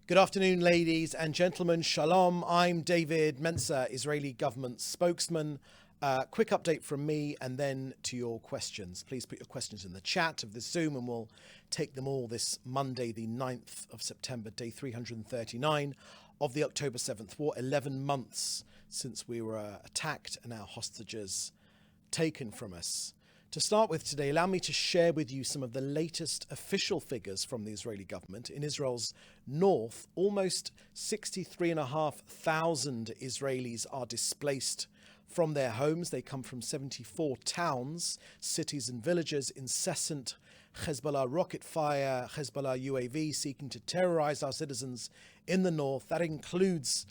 Good afternoon, ladies and gentlemen. Shalom. I'm David Mensa, Israeli government spokesman. Quick update from me and then to your questions. Please put your questions in the chat of this Zoom and we'll take them all this Monday, the 9th of September, day 339 of the October 7th war, 11 months since we were attacked and our hostages taken from us. To start with today, allow me to share with you some of the latest official figures from the Israeli government. In Israel's north, almost 63,500 Israelis are displaced from their homes. They come from 74 towns, cities and villages. Incessant Hezbollah rocket fire, Hezbollah UAV seeking to terrorize our citizens in the north. That includes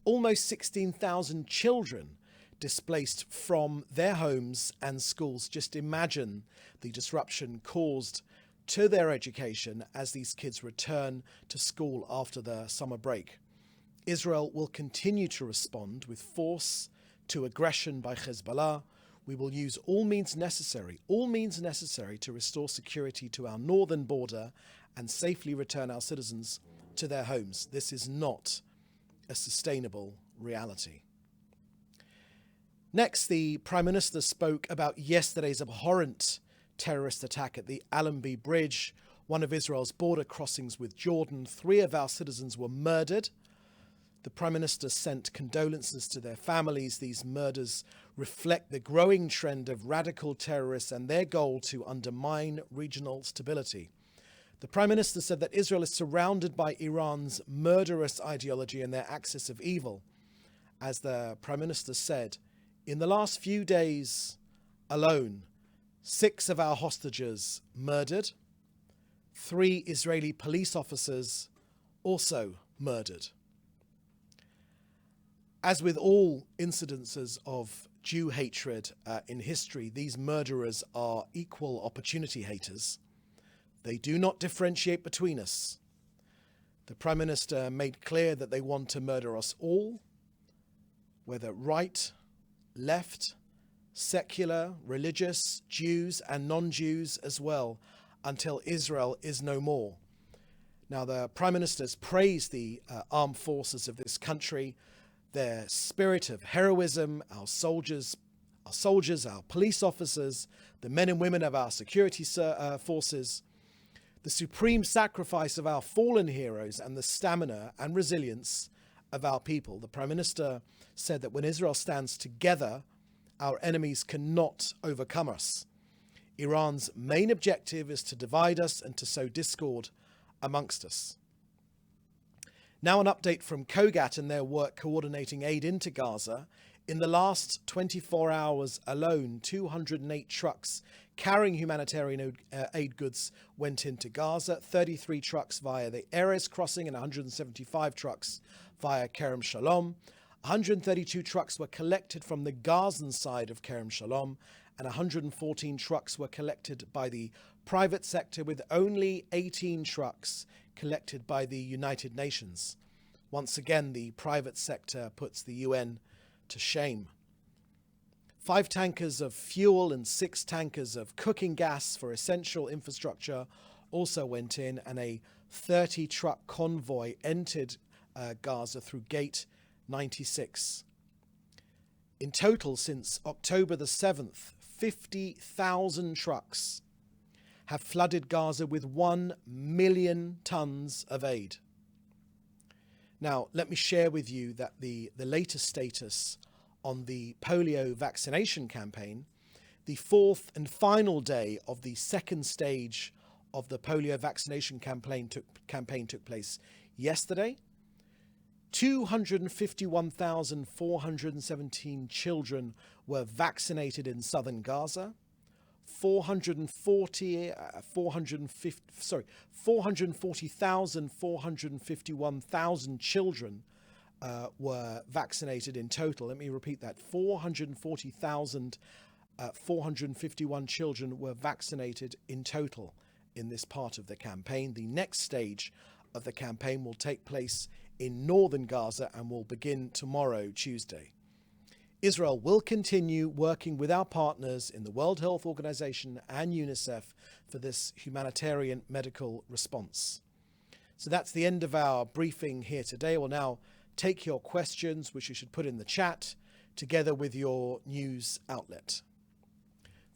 almost 16,000 children displaced from their homes and schools. Just imagine the disruption caused to their education as these kids return to school after the summer break. Israel will continue to respond with force to aggression by Hezbollah. We will use all means necessary to restore security to our northern border and safely return our citizens to their homes. This is not a sustainable reality. Next, the Prime Minister spoke about yesterday's abhorrent terrorist attack at the Allenby Bridge, one of Israel's border crossings with Jordan. 3 of our citizens were murdered. The Prime Minister sent condolences to their families. These murders reflect the growing trend of radical terrorists and their goal to undermine regional stability. The Prime Minister said that Israel is surrounded by Iran's murderous ideology and their axis of evil. As the Prime Minister said, in the last few days alone, 6 of our hostages murdered, 3 Israeli police officers also murdered. As with all incidences of Jew hatred in history, these murderers are equal opportunity haters. They do not differentiate between us. The Prime Minister made clear that they want to murder us all, whether right, left, secular, religious, Jews and non-Jews as well, until Israel is no more. Now, the Prime Minister's praised the armed forces of this country, their spirit of heroism, our soldiers, our police officers, the men and women of our security forces, the supreme sacrifice of our fallen heroes, and the stamina and resilience of our people. The Prime Minister said that when Israel stands together, our enemies cannot overcome us. Iran's main objective is to divide us and to sow discord amongst us. Now an update from COGAT and their work coordinating aid into Gaza. In the last 24 hours alone, 208 trucks carrying humanitarian aid goods went into Gaza, 33 trucks via the Erez crossing and 175 trucks via Kerem Shalom. 132 trucks were collected from the Gazan side of Kerem Shalom, and 114 trucks were collected by the private sector, with only 18 trucks collected by the United Nations. Once again, the private sector puts the UN to shame. 5 tankers of fuel and 6 tankers of cooking gas for essential infrastructure also went in, and a 30-truck convoy entered Gaza through Gate 96. In total, since October the 7th, 50,000 trucks have flooded Gaza with 1 million tons of aid. Now, let me share with you that the latest status on the polio vaccination campaign. The 4th and final day of the 2nd stage of the polio vaccination campaign took place yesterday. 251,417 children were vaccinated in southern Gaza. 440,451 children were vaccinated in total. Let me repeat that. 440,451 children were vaccinated in total in this part of the campaign. The next stage of the campaign will take place in northern Gaza and will begin tomorrow, Tuesday. Israel will continue working with our partners in the World Health Organization and UNICEF for this humanitarian medical response. So that's the end of our briefing here today. We'll now take your questions, which you should put in the chat, together with your news outlet.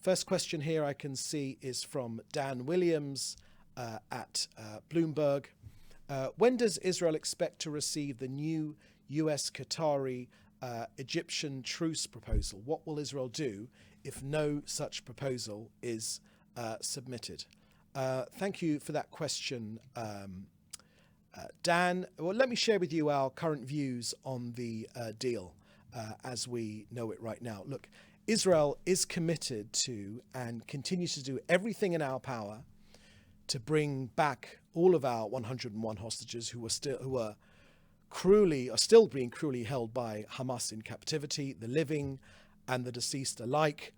First question here I can see is from Dan Williams at Bloomberg. When does Israel expect to receive the new US Qatari Egyptian truce proposal? What will Israel do if no such proposal is submitted? Thank you for that question, Dan. Well, let me share with you our current views on the deal as we know it right now. Look, Israel is committed to and continues to do everything in our power to bring back all of our 101 hostages who are still being cruelly held by Hamas in captivity, the living and the deceased alike.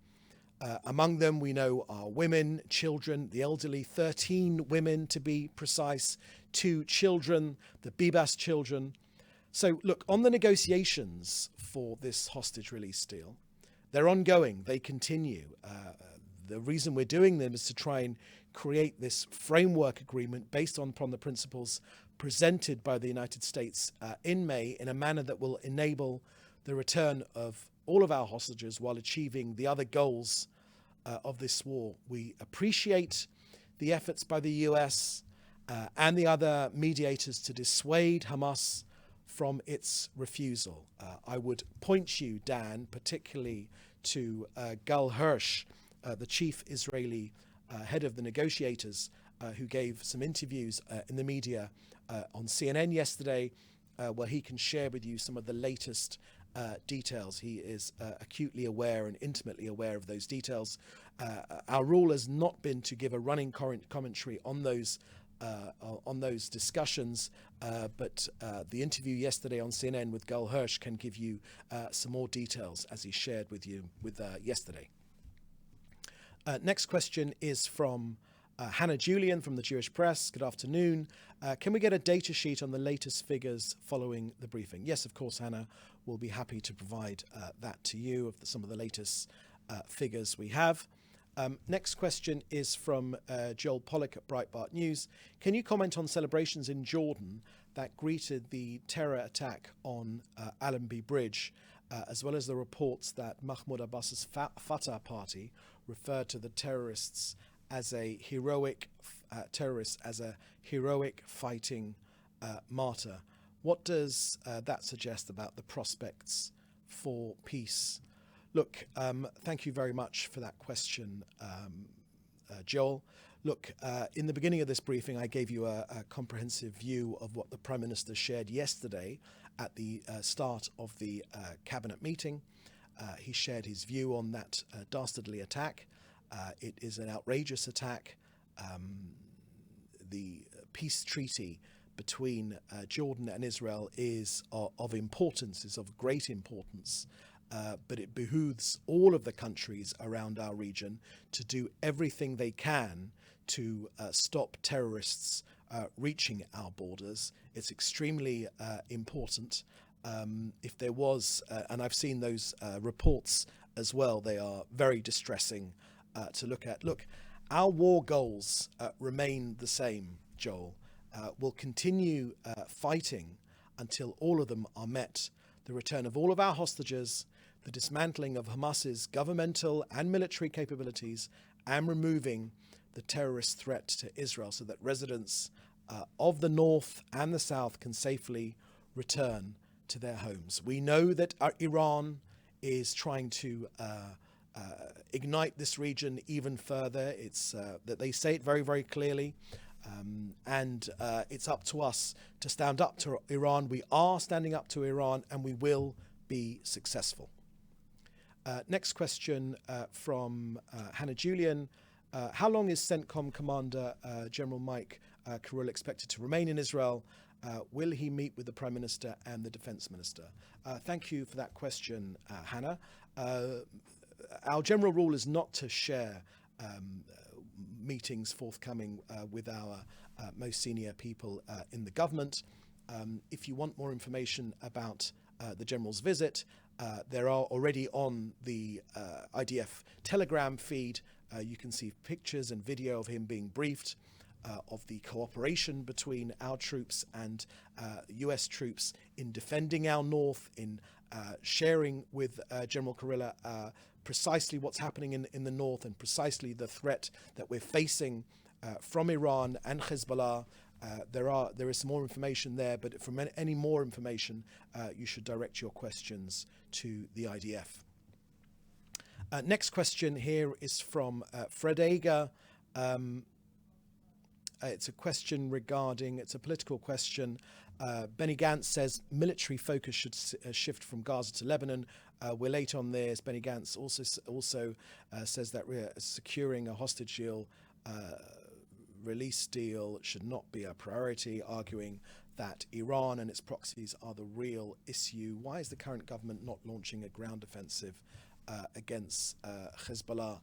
Among them, we know are women, children, the elderly, 13 women to be precise, 2 children, the Bibas children. So look, on the negotiations for this hostage release deal, they're ongoing, they continue. The reason we're doing them is to try and create this framework agreement based upon the principles presented by the United States in May in a manner that will enable the return of all of our hostages while achieving the other goals of this war. We appreciate the efforts by the US and the other mediators to dissuade Hamas from its refusal. I would point you, Dan, particularly to Gal Hirsch, the chief Israeli head of the negotiators, who gave some interviews in the media on CNN yesterday, where he can share with you some of the latest details. He is acutely aware and intimately aware of those details. Our rule has not been to give a running commentary on those discussions, but the interview yesterday on CNN with Gal Hirsch can give you some more details, as he shared with you yesterday. Next question is from Hannah Julian from the Jewish Press. Good afternoon. Can we get a data sheet on the latest figures following the briefing? Yes, of course, Hannah. We'll be happy to provide that to you of some of the latest figures we have. Next question is from Joel Pollack at Breitbart News. Can you comment on celebrations in Jordan that greeted the terror attack on Allenby Bridge, as well as the reports that Mahmoud Abbas's Fatah party referred to the terrorists as a heroic fighting martyr? What does that suggest about the prospects for peace? Look, thank you very much for that question, Joel. Look, in the beginning of this briefing, I gave you a comprehensive view of what the Prime Minister shared yesterday at the start of the cabinet meeting. He shared his view on that dastardly attack. It is an outrageous attack. The peace treaty between Jordan and Israel is of importance, is of great importance. But it behooves all of the countries around our region to do everything they can to stop terrorists reaching our borders. It's extremely important. If there was, and I've seen those reports as well, they are very distressing to look at. Look, our war goals remain the same, Joel. We'll continue fighting until all of them are met. The return of all of our hostages, the dismantling of Hamas's governmental and military capabilities, and removing the terrorist threat to Israel so that residents of the north and the south can safely return to their homes. We know that Iran is trying to ignite this region even further. It's that they say it very, very clearly. And it's up to us to stand up to Iran. We are standing up to Iran, and we will be successful. Next question from Hannah Julian. How long is CENTCOM Commander General Mike Kirill expected to remain in Israel? Will he meet with the Prime Minister and the Defense Minister? Thank you for that question, Hannah. Our general rule is not to share meetings forthcoming with our most senior people in the government. If you want more information about the General's visit, there are already on the IDF Telegram feed. You can see pictures and video of him being briefed of the cooperation between our troops and US troops in defending our north, in sharing with General Kurilla precisely what's happening in the north and precisely the threat that we're facing from Iran and Hezbollah. There is some more information there, but for any more information, you should direct your questions to the IDF. Next question here is from Fred Ager. It's a question it's a political question. Benny Gantz says military focus should shift from Gaza to Lebanon. We're late on this. Benny Gantz also says that securing a hostage deal, release deal should not be a priority, arguing that Iran and its proxies are the real issue. Why is the current government not launching a ground offensive against Hezbollah?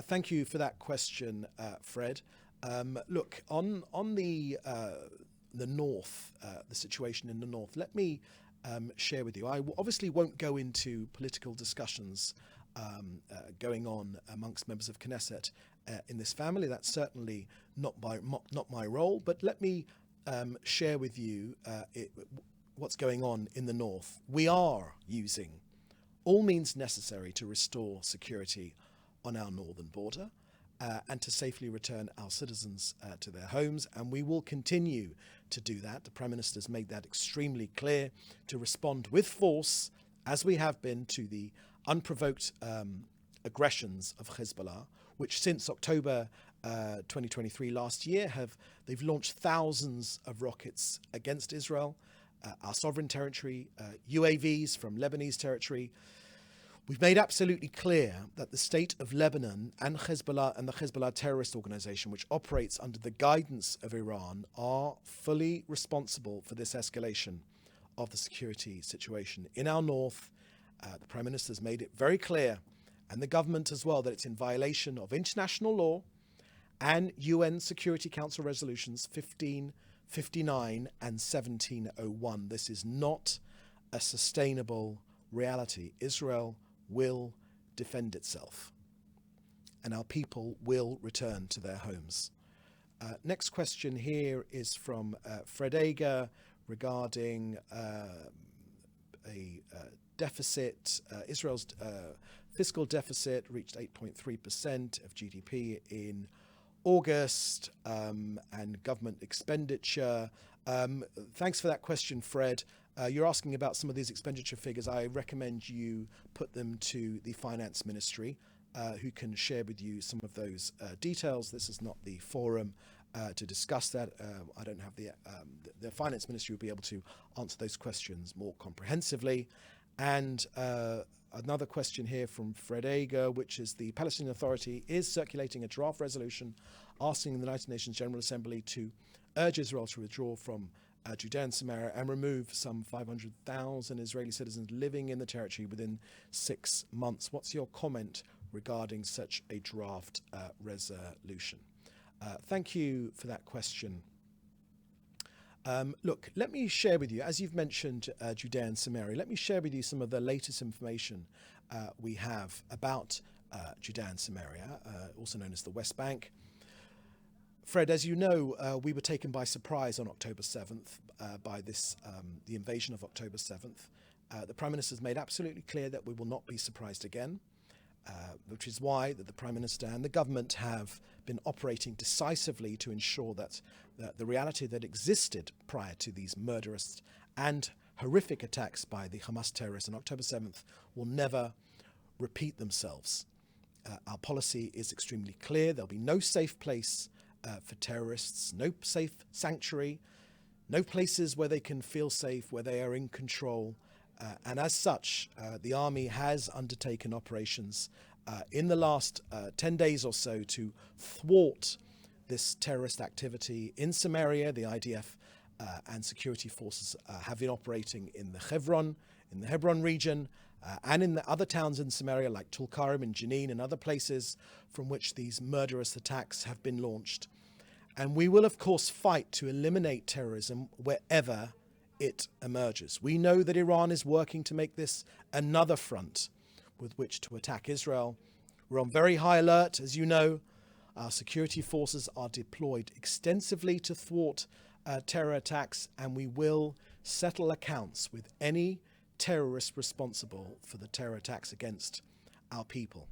Thank you for that question, Fred. Look, on the north, the situation in the north, let me share with you. I obviously won't go into political discussions going on amongst members of Knesset in this family. That's certainly not my role. But let me share with you what's going on in the north. We are using all means necessary to restore security on our northern border and to safely return our citizens to their homes. And we will continue to do that. The Prime Minister has made that extremely clear, to respond with force, as we have been, to the unprovoked aggressions of Hezbollah, which since October 2023 last year, they've launched thousands of rockets against Israel, our sovereign territory, UAVs from Lebanese territory. We've made absolutely clear that the state of Lebanon and Hezbollah and the Hezbollah terrorist organization, which operates under the guidance of Iran, are fully responsible for this escalation of the security situation in our north. The Prime Minister has made it very clear, and the government as well, that it's in violation of international law and UN Security Council resolutions 1559 and 1701. This is not a sustainable reality. Israel will defend itself, and our people will return to their homes. Next question here is from Fred Ager regarding a deficit. Israel's fiscal deficit reached 8.3% of GDP in August, and government expenditure. Thanks for that question, Fred. You're asking about some of these expenditure figures. I recommend you put them to the Finance Ministry, who can share with you some of those details. This is not the forum to discuss that. I don't have the Finance Ministry will be able to answer those questions more comprehensively. And another question here from Fred Ager, which is the Palestinian Authority is circulating a draft resolution asking the United Nations General Assembly to urge Israel to withdraw from Judea and Samaria and remove some 500,000 Israeli citizens living in the territory within 6 months. What's your comment regarding such a draft resolution? Thank you for that question. Look, let me share with you, as you've mentioned Judea and Samaria, let me share with you some of the latest information we have about Judea and Samaria, also known as the West Bank. Fred, as you know, we were taken by surprise on October 7th by the invasion of October 7th. The Prime Minister has made absolutely clear that we will not be surprised again, which is why that the Prime Minister and the government have been operating decisively to ensure that the reality that existed prior to these murderous and horrific attacks by the Hamas terrorists on October 7th will never repeat themselves. Our policy is extremely clear. There'll be no safe place for terrorists, no safe sanctuary, no places where they can feel safe, where they are in control. And as such, the army has undertaken operations in the last 10 days or so to thwart this terrorist activity in Samaria. The IDF and security forces have been operating in the Hebron region, and in the other towns in Samaria like Tulkarem and Jenin and other places from which these murderous attacks have been launched. And we will, of course, fight to eliminate terrorism wherever it emerges. We know that Iran is working to make this another front with which to attack Israel. We're on very high alert, as you know. Our security forces are deployed extensively to thwart terror attacks, and we will settle accounts with any terrorist responsible for the terror attacks against our people.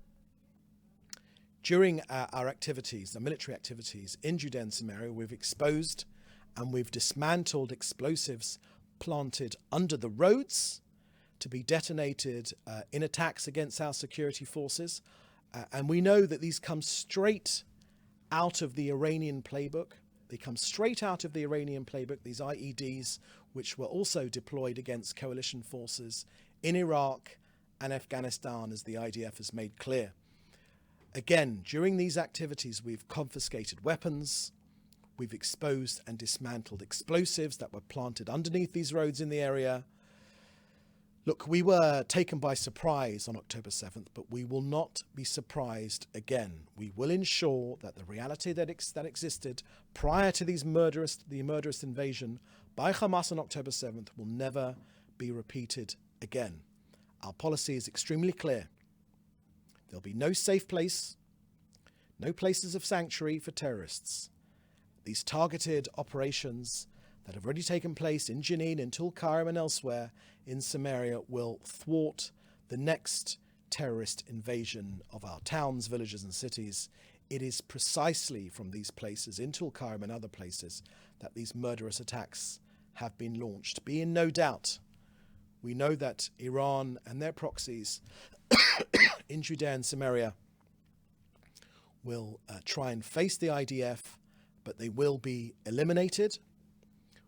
During our activities, the military activities in Judea and Samaria, we've exposed and we've dismantled explosives planted under the roads to be detonated in attacks against our security forces. And we know that these come straight out of the Iranian playbook. They come straight out of the Iranian playbook, these IEDs, which were also deployed against coalition forces in Iraq and Afghanistan, as the IDF has made clear. Again, during these activities, we've confiscated weapons, we've exposed and dismantled explosives that were planted underneath these roads in the area. Look, we were taken by surprise on October 7th, but we will not be surprised again. We will ensure that the reality that existed prior to the murderous invasion by Hamas on October 7th will never be repeated again. Our policy is extremely clear. There'll be no safe place, no places of sanctuary for terrorists. These targeted operations that have already taken place in Jenin, in Tulkarm and elsewhere in Samaria will thwart the next terrorist invasion of our towns, villages and cities. It is precisely from these places, in Tulkarm and other places, that these murderous attacks have been launched. Be in no doubt, we know that Iran and their proxies in Judea and Samaria will try and face the IDF, but they will be eliminated.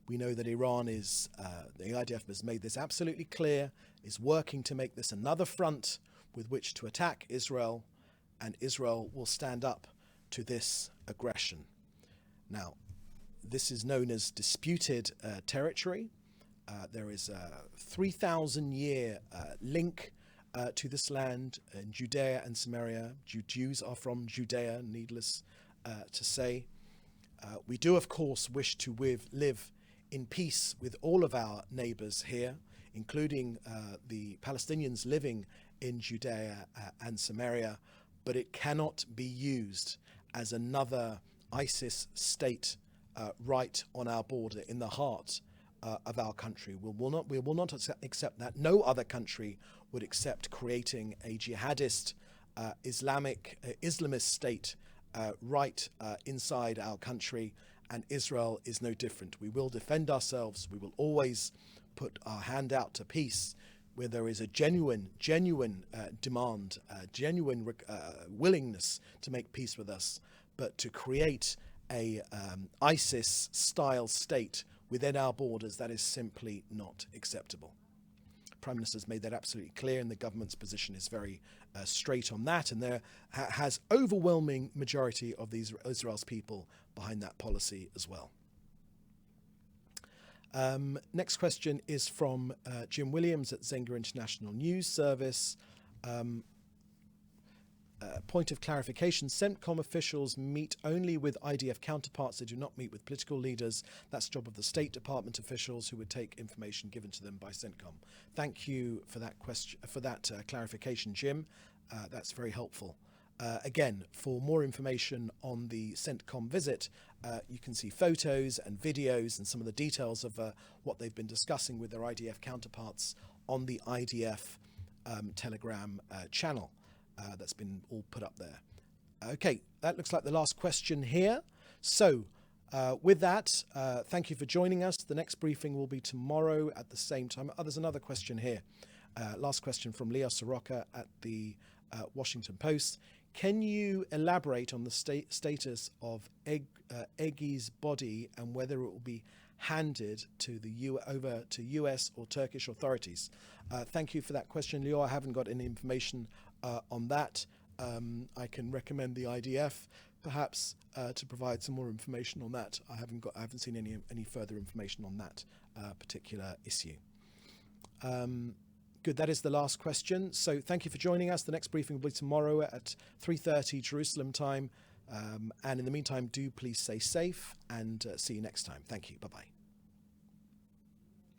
We know that Iran is, the IDF has made this absolutely clear, is working to make this another front with which to attack Israel, and Israel will stand up to this aggression. Now, this is known as disputed territory. There is a 3,000-year link to this land in Judea and Samaria. Jews are from Judea, needless to say. We do, of course, wish to live in peace with all of our neighbors here, including the Palestinians living in Judea and Samaria, but it cannot be used as another ISIS state right on our border, in the heart of our country. We will not accept that. No other country would accept creating a jihadist Islamist state right inside our country, and Israel is no different. We will defend ourselves. We will always put our hand out to peace where there is a genuine demand, genuine willingness to make peace with us. But to create a ISIS-style state within our borders, that is simply not acceptable. Prime Minister has made that absolutely clear, and the government's position is very straight on that, and there has overwhelming majority of Israel's people behind that policy as well. Next question is from Jim Williams at Zenga International News Service. Point of clarification, CENTCOM officials meet only with IDF counterparts. They do not meet with political leaders. That's the job of the State Department officials who would take information given to them by CENTCOM. Thank you for that question, for that clarification, Jim. That's very helpful. Again, for more information on the CENTCOM visit, you can see photos and videos and some of the details of what they've been discussing with their IDF counterparts on the IDF Telegram channel. That's been all put up there. Okay, that looks like the last question here. So with that, thank you for joining us. The next briefing will be tomorrow at the same time. There's another question here. Last question from Leo Soroka at the Washington Post. Can you elaborate on the status of Egi's body and whether it will be handed to over to US or Turkish authorities? Thank you for that question, Leo. I haven't got any information on that. I can recommend the IDF perhaps to provide some more information on that. I haven't seen any further information on that particular issue. Good, that is the last question. So thank you for joining us. The next briefing will be tomorrow at 3:30 Jerusalem time. And in the meantime, do please stay safe and see you next time. Thank you. Bye-bye.